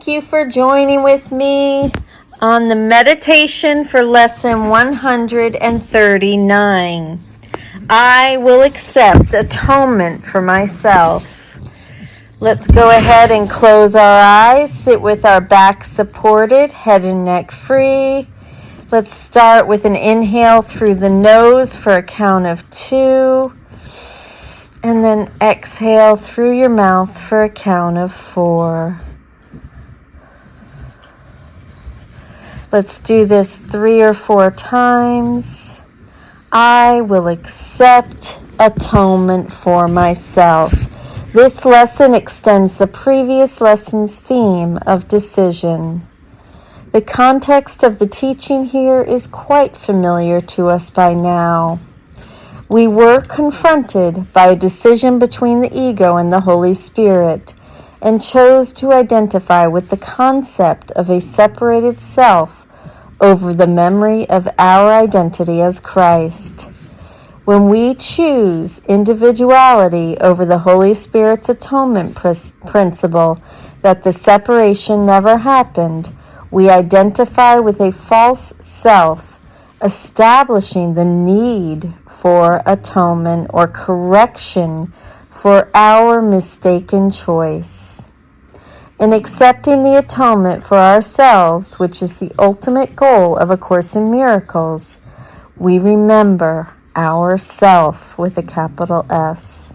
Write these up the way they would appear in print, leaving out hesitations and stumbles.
Thank you for joining with me on the meditation for lesson 139. I will accept atonement for myself. Let's go ahead and close our eyes, sit with our back supported, head and neck free. Let's start with an inhale through the nose for a count of 2, and then exhale through your mouth for a count of 4. Let's do this 3 or 4 times. I will accept atonement for myself. This lesson extends the previous lesson's theme of decision. The context of the teaching here is quite familiar to us by now. We were confronted by a decision between the ego and the Holy Spirit, and chose to identify with the concept of a separated self over the memory of our identity as Christ. When we choose individuality over the Holy Spirit's atonement principle that the separation never happened, we identify with a false self, establishing the need for atonement or correction for our mistaken choice. In accepting the atonement for ourselves, which is the ultimate goal of A Course in Miracles, we remember ourself with a capital S.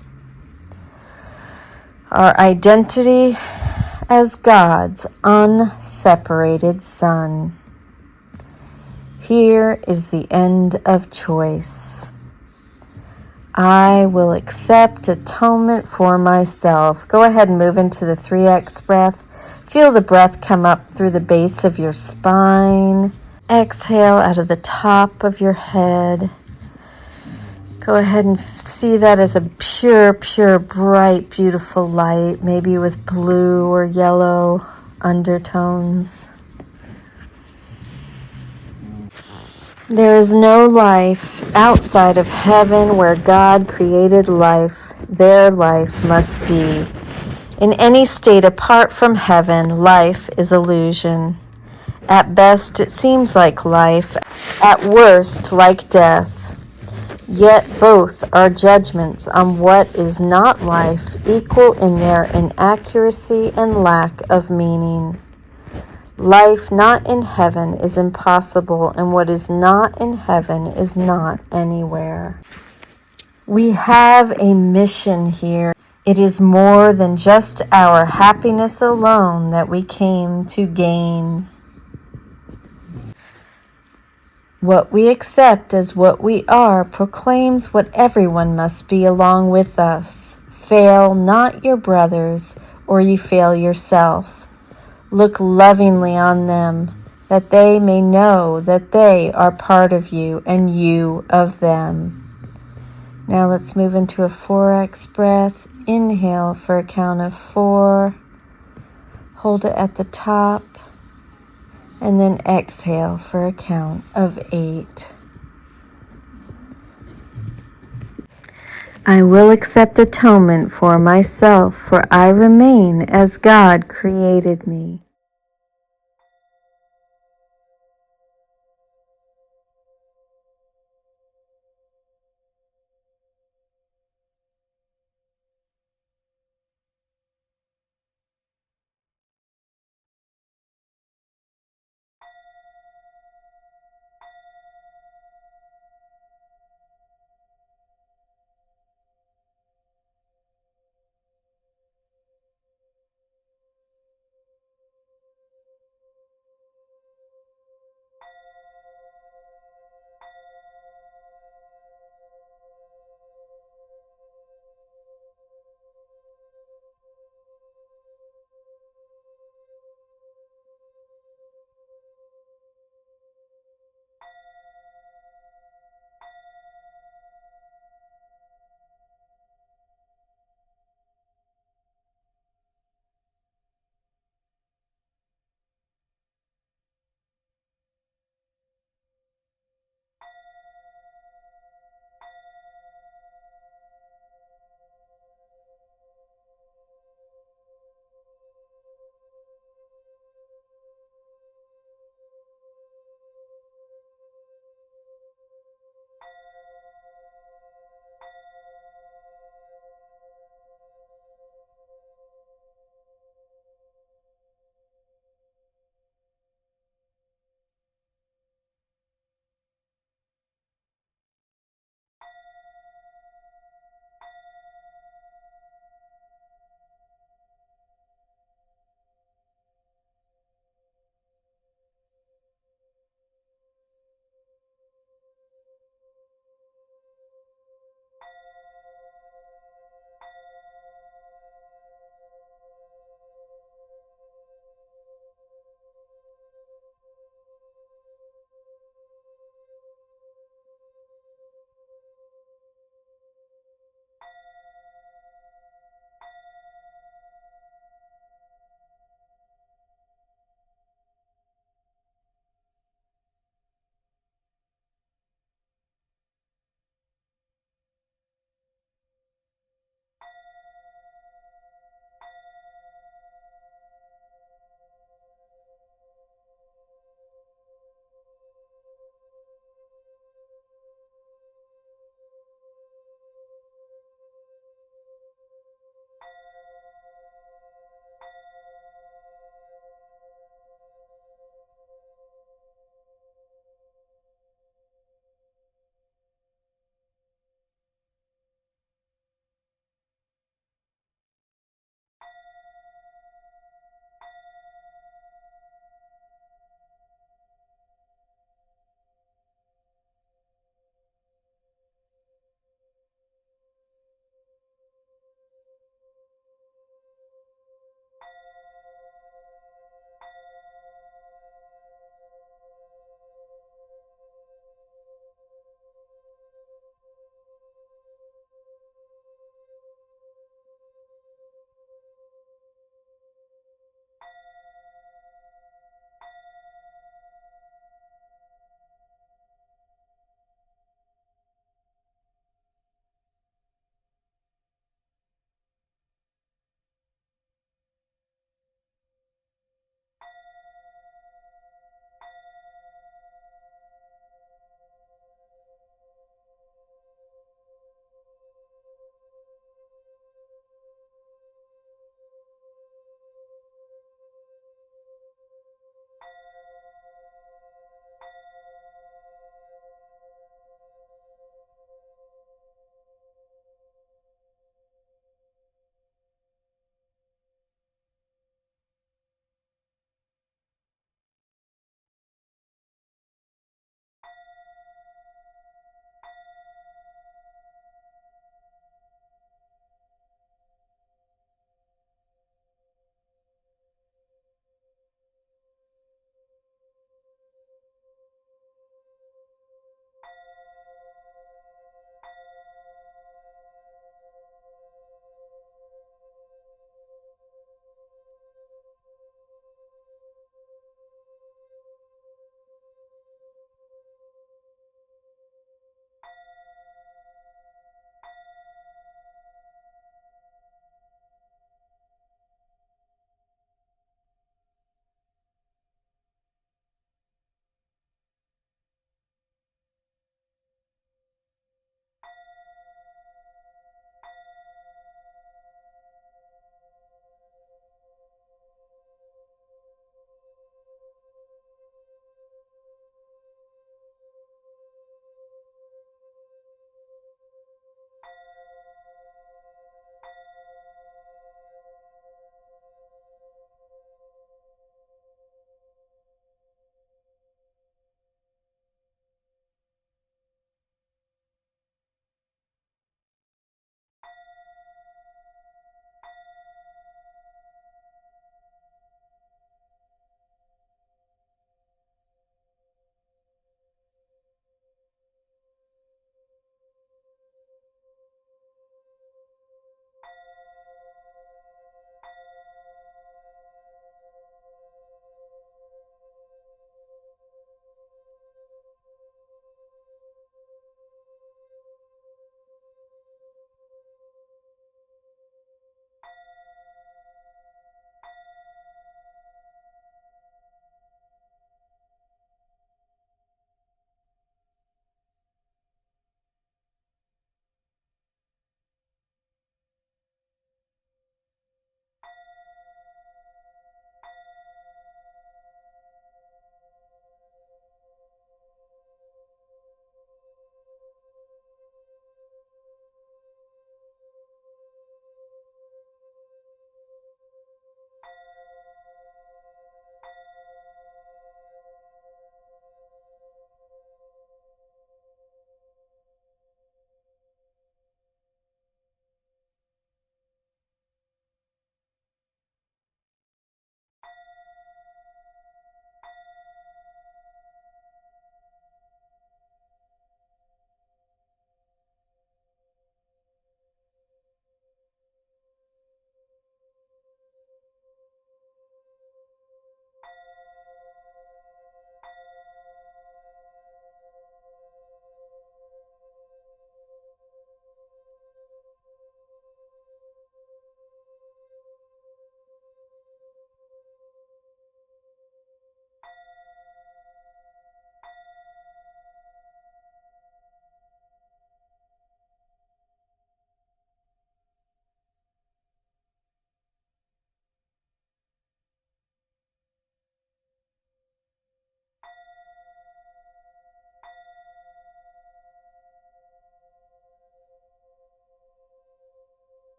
Our identity as God's unseparated Son. Here is the end of choice. I will accept atonement for myself. Go ahead and move into the 3X breath. Feel the breath come up through the base of your spine. Exhale out of the top of your head. Go ahead and see that as a pure, bright, beautiful light, maybe with blue or yellow undertones. There is no life outside of heaven where God created life. Their life must be. In any state apart from heaven, life is illusion. At best, it seems like life. At worst, like death. Yet both are judgments on what is not life, equal in their inaccuracy and lack of meaning. Life not in heaven is impossible, and what is not in heaven is not anywhere. We have a mission here. It is more than just our happiness alone that we came to gain. What we accept as what we are proclaims what everyone must be along with us. Fail not your brothers, or you fail yourself. Look lovingly on them, that they may know that they are part of you and you of them. Now let's move into a 4X breath. Inhale for a count of 4. Hold it at the top. And then exhale for a count of 8. I will accept atonement for myself, for I remain as God created me.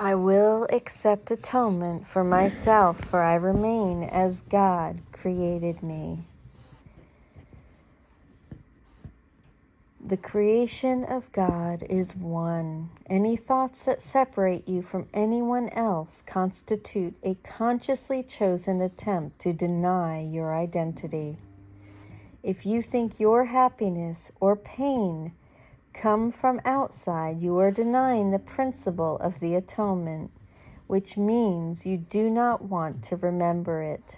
I will accept atonement for myself, for I remain as God created me. The creation of God is one. Any thoughts that separate you from anyone else constitute a consciously chosen attempt to deny your identity. If you think your happiness or pain come from outside, you are denying the principle of the atonement, which means you do not want to remember it.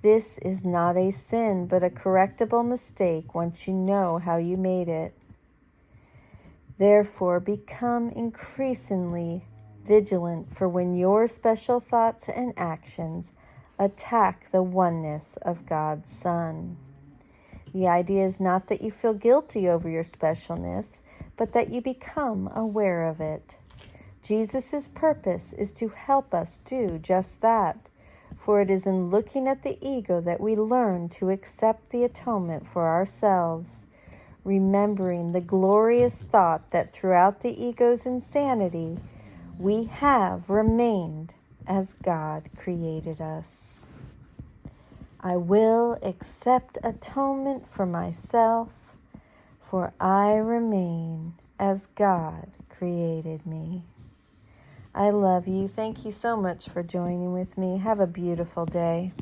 This is not a sin, but a correctable mistake once you know how you made it. Therefore, become increasingly vigilant for when your special thoughts and actions attack the oneness of God's Son. The idea is not that you feel guilty over your specialness, but that you become aware of it. Jesus' purpose is to help us do just that, for it is in looking at the ego that we learn to accept the atonement for ourselves, remembering the glorious thought that throughout the ego's insanity, we have remained as God created us. I will accept atonement for myself, for I remain as God created me. I love you. Thank you so much for joining with me. Have a beautiful day.